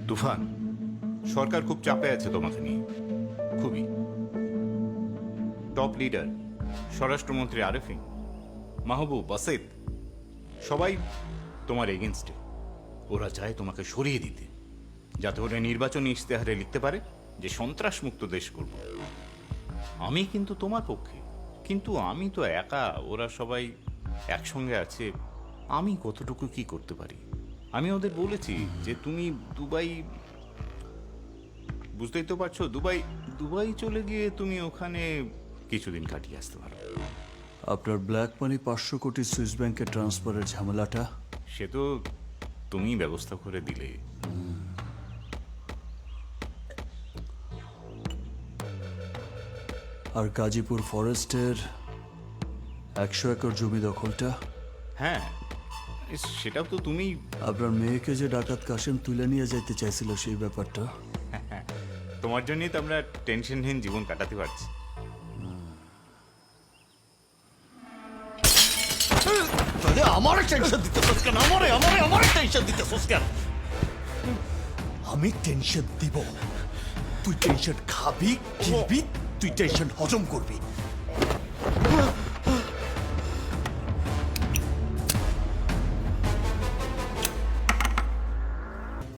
তুফান, সরকার খুব চাপে আছে তোমাকে নিয়ে, খুবই। টপ লিডার স্বরাষ্ট্রমন্ত্রী আরেফিন, মাহবুব, বাসেদ সবাই তোমার এগেনস্টে। ওরা চায় তোমাকে সরিয়ে দিতে, যাতে ওরা নির্বাচনী ইশতেহারে লিখতে পারে যে সন্ত্রাসমুক্ত দেশ করব। আমি কিন্তু তোমার পক্ষে, কিন্তু আমি তো একা, ওরা সবাই একসঙ্গে আছে। আমি কতটুকু কি করতে পারি? আমি ওদের বলেছি যে তুমি দুবাই, বুঝতেই তো পারছো, দুবাই দুবাই চলে গিয়ে তুমি ওখানে কিছুদিন কাটিয়ে আসতে পারো। আপনার ব্ল্যাক মানি 500 কোটি সুইস ব্যাংকে ট্রান্সফারের ঝামেলাটা? সে তো তুমি ব্যবস্থা করে দিলে। আর গাজীপুর ফরেস্টের 100 একর জমি দখলটা? হ্যাঁ, সেটাও তো তুমি। আপনার মেয়েকে যে ডাকাত কাশেম তুলে নিয়ে যাইতে চাইছিল সেই ব্যাপারটা? তোমার জন্যই তো আমরা টেনশনহীন জীবন কাটাতে পারছি। আমার টেনশন দিতেছস কেন? আমার টেনশন দিতেছস কেন? আমি টেনশন দিব, তুই টেনশন খাবি, গিলবি, তুই টেনশন হজম করবি।